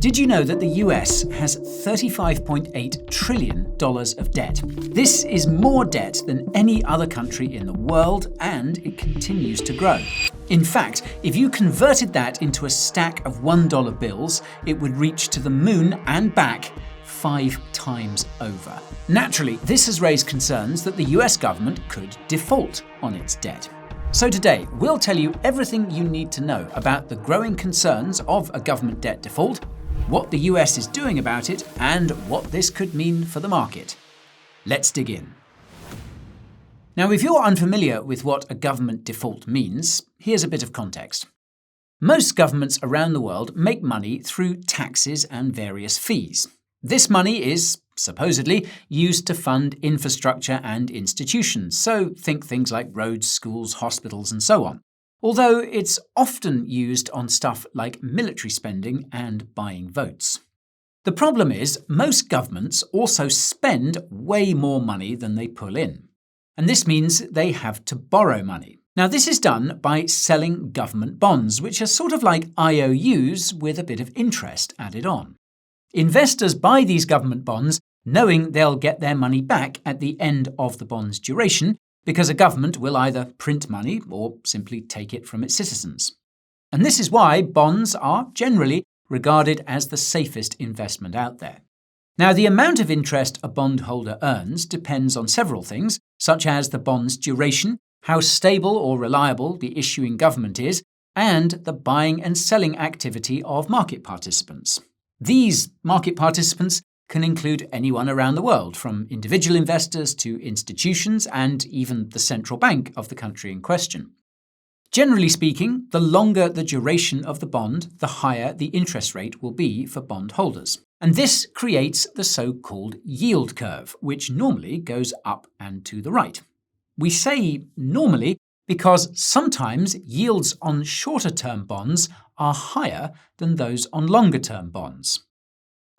Did you know that the US has $35.8 trillion of debt? This is more debt than any other country in the world, and it continues to grow. In fact, if you converted that into a stack of $1 bills, it would reach to the moon and back 5 times over. Naturally, this has raised concerns that the US government could default on its debt. So today, we'll tell you everything you need to know about the growing concerns of a government debt default, what the US is doing about it, and what this could mean for the market. Let's dig in. Now, if you're unfamiliar with what a government default means, here's a bit of context. Most governments around the world make money through taxes and various fees. This money is, supposedly, used to fund infrastructure and institutions, so think things like roads, schools, hospitals, and so on. Although it's often used on stuff like military spending and buying votes. The problem is, most governments also spend way more money than they pull in. And this means they have to borrow money. Now, this is done by selling government bonds, which are sort of like IOUs with a bit of interest added on. Investors buy these government bonds knowing they'll get their money back at the end of the bond's duration, because a government will either print money or simply take it from its citizens. And this is why bonds are generally regarded as the safest investment out there. Now, the amount of interest a bondholder earns depends on several things, such as the bond's duration, how stable or reliable the issuing government is, and the buying and selling activity of market participants. These market participants can include anyone around the world, from individual investors to institutions and even the central bank of the country in question. Generally speaking, the longer the duration of the bond, the higher the interest rate will be for bondholders. And this creates the so-called yield curve, which normally goes up and to the right. We say normally because sometimes yields on shorter-term bonds are higher than those on longer-term bonds.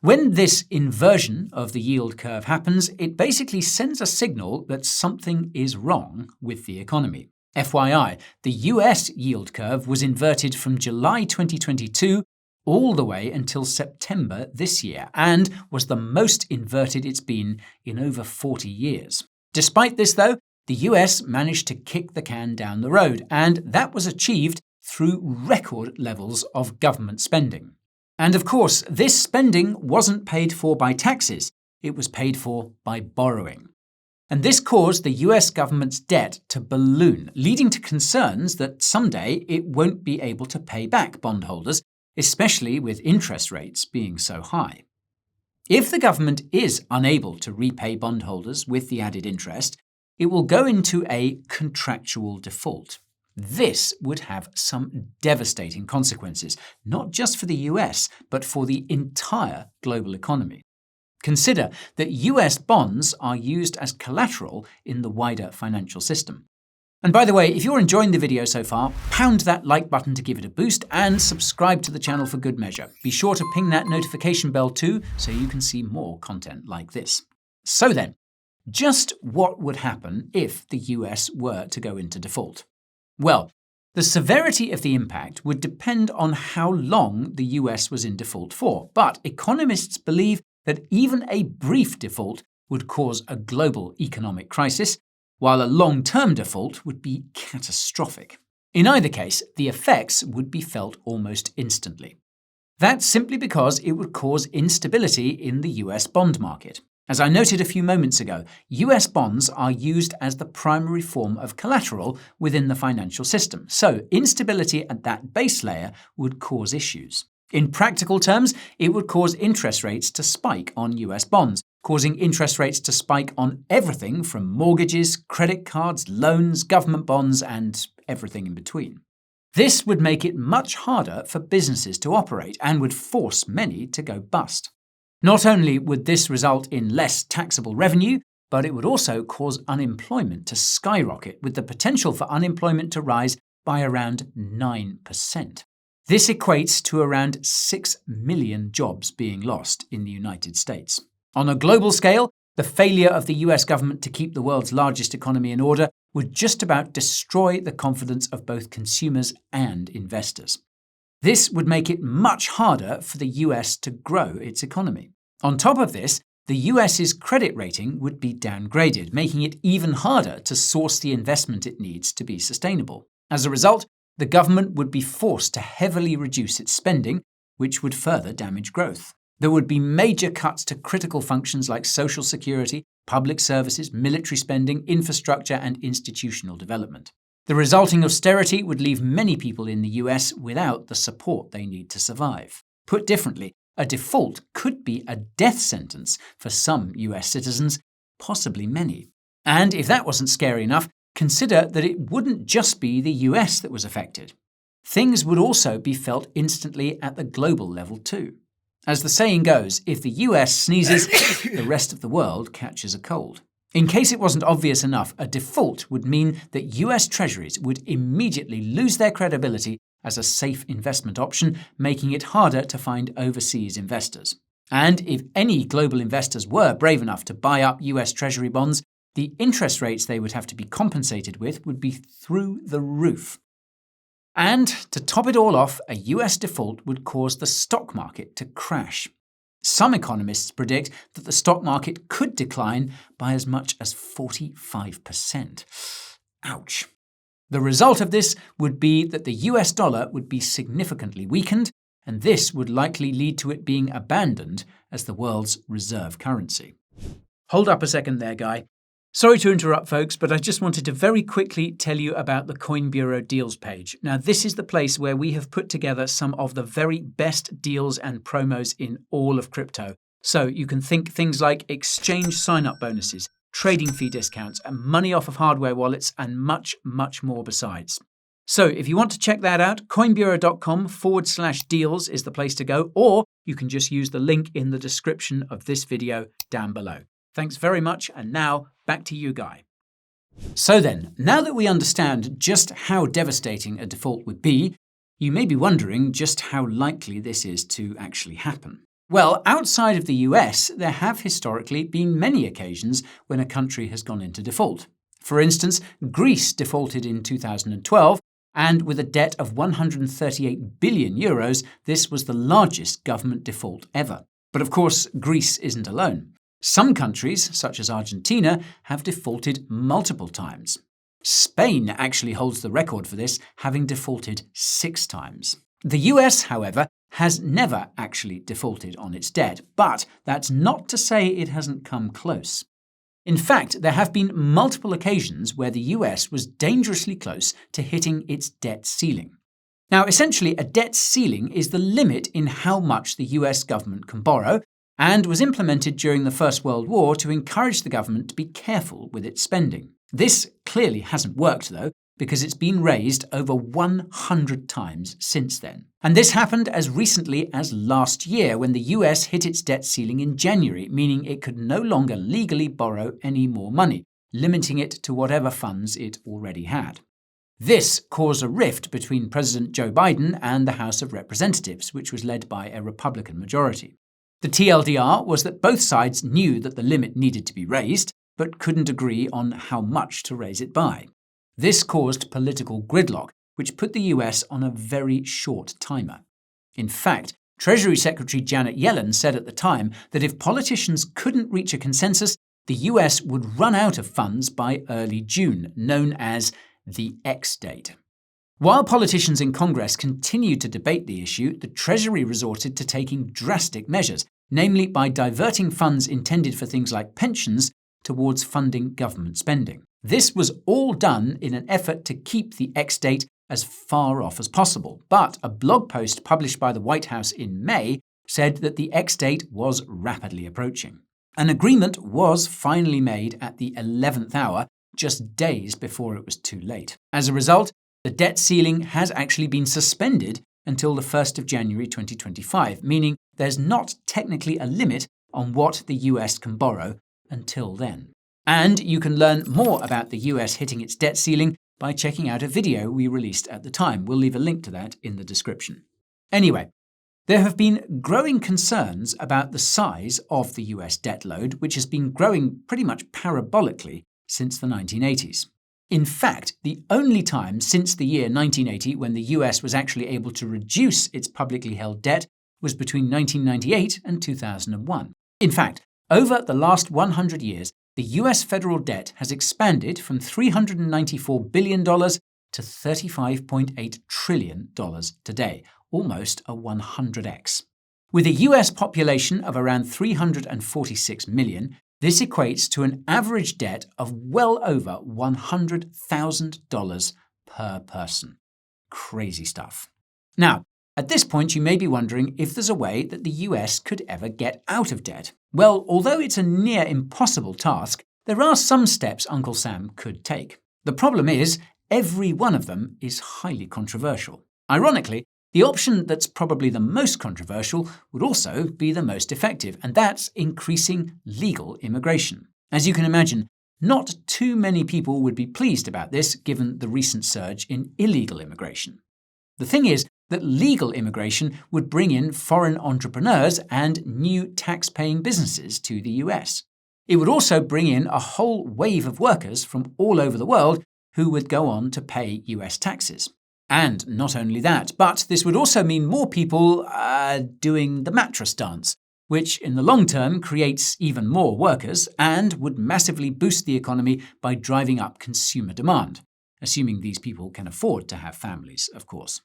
When this inversion of the yield curve happens, it basically sends a signal that something is wrong with the economy. FYI, the US yield curve was inverted from July 2022 all the way until September this year, and was the most inverted it's been in over 40 years. Despite this, though, the US managed to kick the can down the road, and that was achieved through record levels of government spending. And of course, this spending wasn't paid for by taxes, it was paid for by borrowing. And this caused the US government's debt to balloon, leading to concerns that someday it won't be able to pay back bondholders, especially with interest rates being so high. If the government is unable to repay bondholders with the added interest, it will go into a contractual default. This would have some devastating consequences, not just for the US, but for the entire global economy. Consider that US bonds are used as collateral in the wider financial system. And by the way, if you're enjoying the video so far, pound that like button to give it a boost and subscribe to the channel for good measure. Be sure to ping that notification bell too, so you can see more content like this. So then, just what would happen if the US were to go into default? Well, the severity of the impact would depend on how long the US was in default for, but economists believe that even a brief default would cause a global economic crisis, while a long-term default would be catastrophic. In either case, the effects would be felt almost instantly. That's simply because it would cause instability in the US bond market. As I noted a few moments ago, US bonds are used as the primary form of collateral within the financial system, so instability at that base layer would cause issues. In practical terms, it would cause interest rates to spike on US bonds, causing interest rates to spike on everything from mortgages, credit cards, loans, government bonds, and everything in between. This would make it much harder for businesses to operate and would force many to go bust. Not only would this result in less taxable revenue, but it would also cause unemployment to skyrocket, with the potential for unemployment to rise by around 9%. This equates to around 6 million jobs being lost in the United States. On a global scale, the failure of the US government to keep the world's largest economy in order would just about destroy the confidence of both consumers and investors. This would make it much harder for the US to grow its economy. On top of this, the US's credit rating would be downgraded, making it even harder to source the investment it needs to be sustainable. As a result, the government would be forced to heavily reduce its spending, which would further damage growth. There would be major cuts to critical functions like social security, public services, military spending, infrastructure, and institutional development. The resulting austerity would leave many people in the US without the support they need to survive. Put differently, a default could be a death sentence for some US citizens, possibly many. And if that wasn't scary enough, consider that it wouldn't just be the US that was affected. Things would also be felt instantly at the global level too. As the saying goes, if the US sneezes, the rest of the world catches a cold. In case it wasn't obvious enough, a default would mean that US treasuries would immediately lose their credibility as a safe investment option, making it harder to find overseas investors. And if any global investors were brave enough to buy up US Treasury bonds, the interest rates they would have to be compensated with would be through the roof. And to top it all off, a US default would cause the stock market to crash. Some economists predict that the stock market could decline by as much as 45%. Ouch. The result of this would be that the US dollar would be significantly weakened, and this would likely lead to it being abandoned as the world's reserve currency. Hold up a second there, Guy. Sorry to interrupt, folks, but I just wanted to very quickly tell you about the Coin Bureau Deals page. Now, this is the place where we have put together some of the very best deals and promos in all of crypto. So you can think things like exchange sign-up bonuses, trading fee discounts, and money off of hardware wallets, and much, much more besides. So if you want to check that out, coinbureau.com/deals is the place to go, or you can just use the link in the description of this video down below. Thanks very much, and now back to you, Guy. So then, now that we understand just how devastating a default would be, you may be wondering just how likely this is to actually happen. Well, outside of the US, there have historically been many occasions when a country has gone into default. For instance, Greece defaulted in 2012, and with a debt of 138 billion euros, this was the largest government default ever. But of course, Greece isn't alone. Some countries, such as Argentina, have defaulted multiple times. Spain actually holds the record for this, having defaulted 6 times. The US, however, has never actually defaulted on its debt, but that's not to say it hasn't come close. In fact, there have been multiple occasions where the US was dangerously close to hitting its debt ceiling. Now, essentially, a debt ceiling is the limit in how much the US government can borrow, and was implemented during the First World War to encourage the government to be careful with its spending. This clearly hasn't worked, though, because it's been raised over 100 times since then. And this happened as recently as last year, when the US hit its debt ceiling in January, meaning it could no longer legally borrow any more money, limiting it to whatever funds it already had. This caused a rift between President Joe Biden and the House of Representatives, which was led by a Republican majority. The TLDR was that both sides knew that the limit needed to be raised, but couldn't agree on how much to raise it by. This caused political gridlock, which put the US on a very short timer. In fact, Treasury Secretary Janet Yellen said at the time that if politicians couldn't reach a consensus, the US would run out of funds by early June, known as the X date. While politicians in Congress continued to debate the issue, the Treasury resorted to taking drastic measures, namely by diverting funds intended for things like pensions towards funding government spending. This was all done in an effort to keep the X date as far off as possible, but a blog post published by the White House in May said that the X date was rapidly approaching. An agreement was finally made at the 11th hour, just days before it was too late. As a result, the debt ceiling has actually been suspended until the 1st of January 2025, meaning there's not technically a limit on what the US can borrow until then. And you can learn more about the US hitting its debt ceiling by checking out a video we released at the time. We'll leave a link to that in the description. Anyway, there have been growing concerns about the size of the US debt load, which has been growing pretty much parabolically since the 1980s. In fact, the only time since the year 1980 when the US was actually able to reduce its publicly held debt was between 1998 and 2001. In fact, over the last 100 years, the US federal debt has expanded from $394 billion to $35.8 trillion today, almost a 100x. With a US population of around 346 million, this equates to an average debt of well over $100,000 per person. Crazy stuff. Now, at this point, you may be wondering if there's a way that the US could ever get out of debt. Well, although it's a near impossible task, there are some steps Uncle Sam could take. The problem is, every one of them is highly controversial. Ironically, the option that's probably the most controversial would also be the most effective, and that's increasing legal immigration. As you can imagine, not too many people would be pleased about this given the recent surge in illegal immigration. The thing is that legal immigration would bring in foreign entrepreneurs and new tax-paying businesses to the US. It would also bring in a whole wave of workers from all over the world who would go on to pay US taxes. And not only that, but this would also mean more people doing the mattress dance, which in the long term creates even more workers and would massively boost the economy by driving up consumer demand, assuming these people can afford to have families, of course.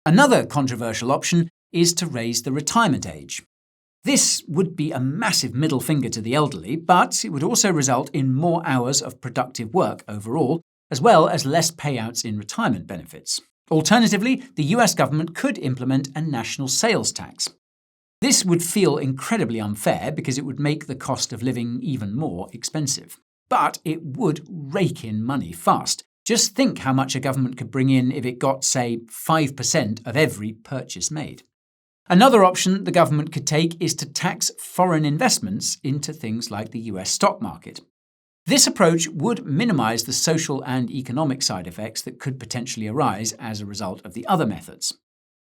Another controversial option is to raise the retirement age. This would be a massive middle finger to the elderly, but it would also result in more hours of productive work overall, as well as less payouts in retirement benefits. Alternatively, the US government could implement a national sales tax. This would feel incredibly unfair because it would make the cost of living even more expensive. But it would rake in money fast. Just think how much a government could bring in if it got, say, 5% of every purchase made. Another option the government could take is to tax foreign investments into things like the US stock market. This approach would minimize the social and economic side effects that could potentially arise as a result of the other methods.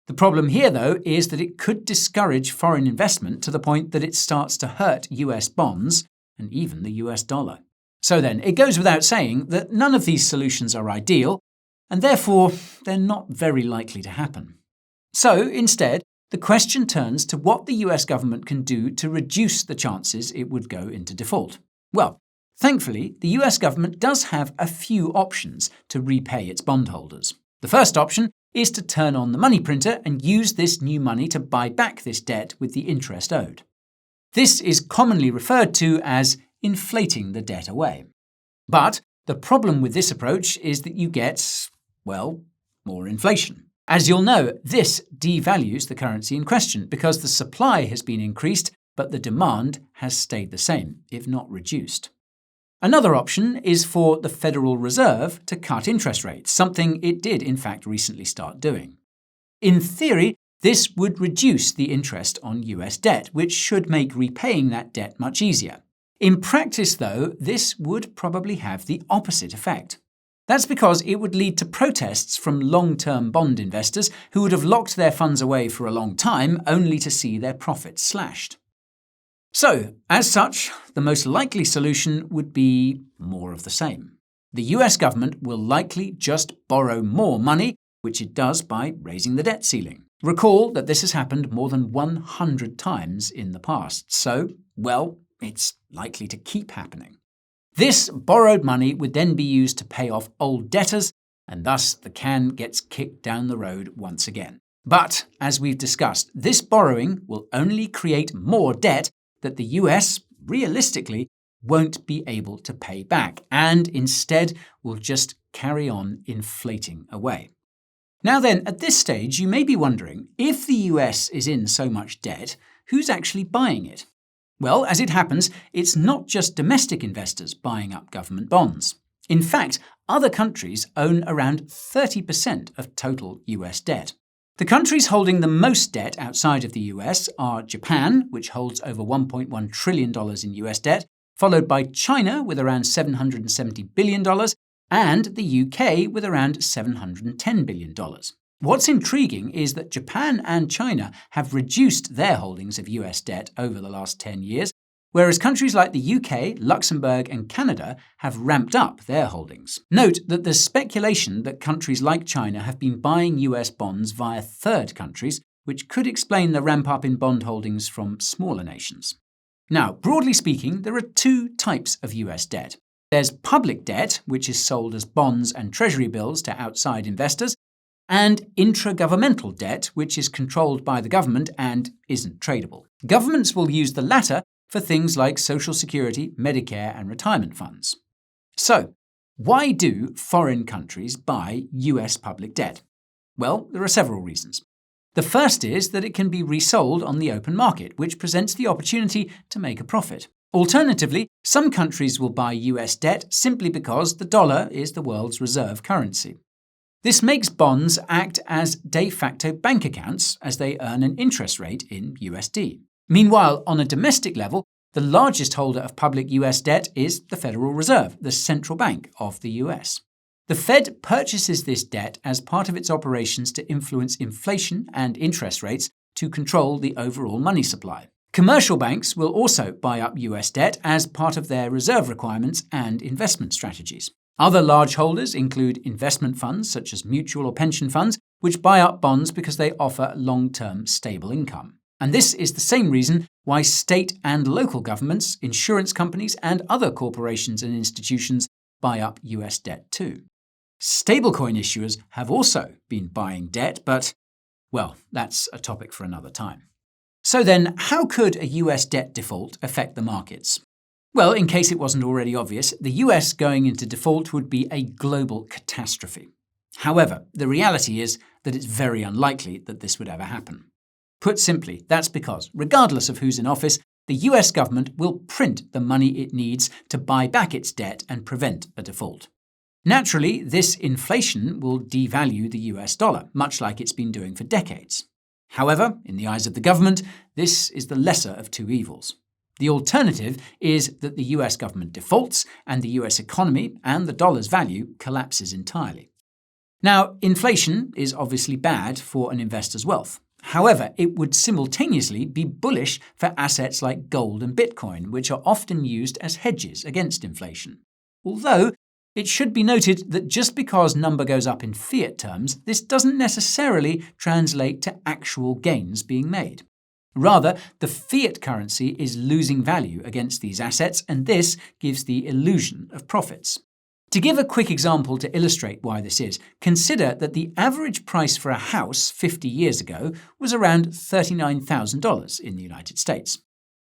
The problem here, though, is that it could discourage foreign investment to the point that it starts to hurt US bonds and even the US dollar. So then, it goes without saying that none of these solutions are ideal, and therefore they're not very likely to happen. So, instead, the question turns to what the US government can do to reduce the chances it would go into default. Well, thankfully, the US government does have a few options to repay its bondholders. The first option is to turn on the money printer and use this new money to buy back this debt with the interest owed. This is commonly referred to as inflating the debt away. But the problem with this approach is that you get, well, more inflation. As you'll know, this devalues the currency in question because the supply has been increased, but the demand has stayed the same, if not reduced. Another option is for the Federal Reserve to cut interest rates, something it did in fact recently start doing. In theory, this would reduce the interest on US debt, which should make repaying that debt much easier. In practice, though, this would probably have the opposite effect. That's because it would lead to protests from long-term bond investors who would have locked their funds away for a long time only to see their profits slashed. So, as such, the most likely solution would be more of the same. The US government will likely just borrow more money, which it does by raising the debt ceiling. Recall that this has happened more than 100 times in the past, so, well, it's likely to keep happening. This borrowed money would then be used to pay off old debtors, and thus the can gets kicked down the road once again. But, as we've discussed, this borrowing will only create more debt that the US, realistically, won't be able to pay back, and instead will just carry on inflating away. Now then, at this stage, you may be wondering, if the US is in so much debt, who's actually buying it? Well, as it happens, it's not just domestic investors buying up government bonds. In fact, other countries own around 30% of total US debt. The countries holding the most debt outside of the US are Japan, which holds over $1.1 trillion in US debt, followed by China with around $770 billion, and the UK with around $710 billion. What's intriguing is that Japan and China have reduced their holdings of US debt over the last 10 years, whereas countries like the UK, Luxembourg, and Canada have ramped up their holdings. Note that there's speculation that countries like China have been buying US bonds via third countries, which could explain the ramp up in bond holdings from smaller nations. Now, broadly speaking, there are two types of US debt. There's public debt, which is sold as bonds and treasury bills to outside investors, and intragovernmental debt, which is controlled by the government and isn't tradable. Governments will use the latter for things like Social Security, Medicare, and retirement funds. So, why do foreign countries buy US public debt? Well, there are several reasons. The first is that it can be resold on the open market, which presents the opportunity to make a profit. Alternatively, some countries will buy US debt simply because the dollar is the world's reserve currency. This makes bonds act as de facto bank accounts as they earn an interest rate in USD. Meanwhile, on a domestic level, the largest holder of public US debt is the Federal Reserve, the central bank of the US. The Fed purchases this debt as part of its operations to influence inflation and interest rates to control the overall money supply. Commercial banks will also buy up US debt as part of their reserve requirements and investment strategies. Other large holders include investment funds such as mutual or pension funds, which buy up bonds because they offer long-term stable income. And this is the same reason why state and local governments, insurance companies, and other corporations and institutions buy up US debt too. Stablecoin issuers have also been buying debt, but, well, that's a topic for another time. So then, how could a US debt default affect the markets? Well, in case it wasn't already obvious, the US going into default would be a global catastrophe. However, the reality is that it's very unlikely that this would ever happen. Put simply, that's because, regardless of who's in office, the US government will print the money it needs to buy back its debt and prevent a default. Naturally, this inflation will devalue the US dollar, much like it's been doing for decades. However, in the eyes of the government, this is the lesser of two evils. The alternative is that the US government defaults and the US economy and the dollar's value collapses entirely. Now, inflation is obviously bad for an investor's wealth. However, it would simultaneously be bullish for assets like gold and Bitcoin, which are often used as hedges against inflation. Although, it should be noted that just because number goes up in fiat terms, this doesn't necessarily translate to actual gains being made. Rather, the fiat currency is losing value against these assets, and this gives the illusion of profits. To give a quick example to illustrate why this is, consider that the average price for a house 50 years ago was around $39,000 in the United States.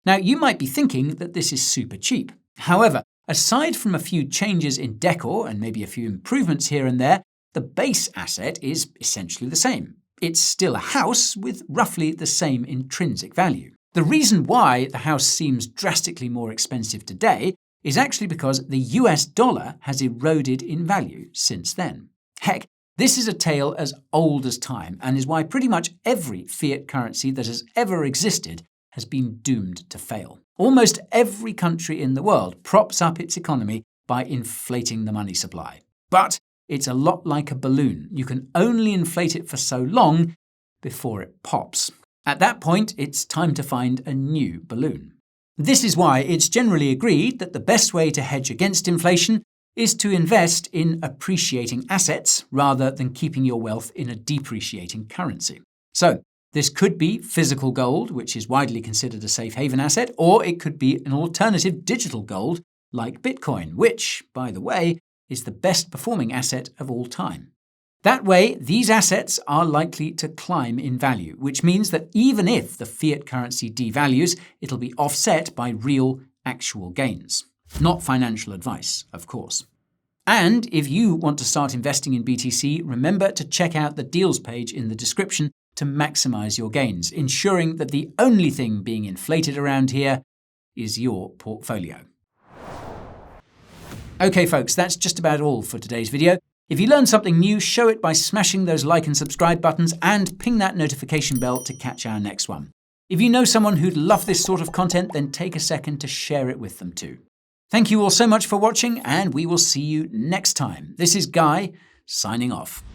Now, you might be thinking that this is super cheap. However, aside from a few changes in decor and maybe a few improvements here and there, the base asset is essentially the same. It's still a house with roughly the same intrinsic value. The reason why the house seems drastically more expensive today is actually because the US dollar has eroded in value since then. Heck, this is a tale as old as time and is why pretty much every fiat currency that has ever existed has been doomed to fail. Almost every country in the world props up its economy by inflating the money supply. But it's a lot like a balloon. You can only inflate it for so long before it pops. At that point, it's time to find a new balloon. This is why it's generally agreed that the best way to hedge against inflation is to invest in appreciating assets rather than keeping your wealth in a depreciating currency. So, this could be physical gold, which is widely considered a safe haven asset, or it could be an alternative digital gold like Bitcoin, which, by the way, is the best performing asset of all time. That way, these assets are likely to climb in value, which means that even if the fiat currency devalues, it'll be offset by real, actual gains. Not financial advice, of course. And if you want to start investing in BTC, remember to check out the deals page in the description to maximize your gains, ensuring that the only thing being inflated around here is your portfolio. Okay, folks, that's just about all for today's video. If you learned something new, show it by smashing those like and subscribe buttons and ping that notification bell to catch our next one. If you know someone who'd love this sort of content, then take a second to share it with them too. Thank you all so much for watching, and we will see you next time. This is Guy, signing off.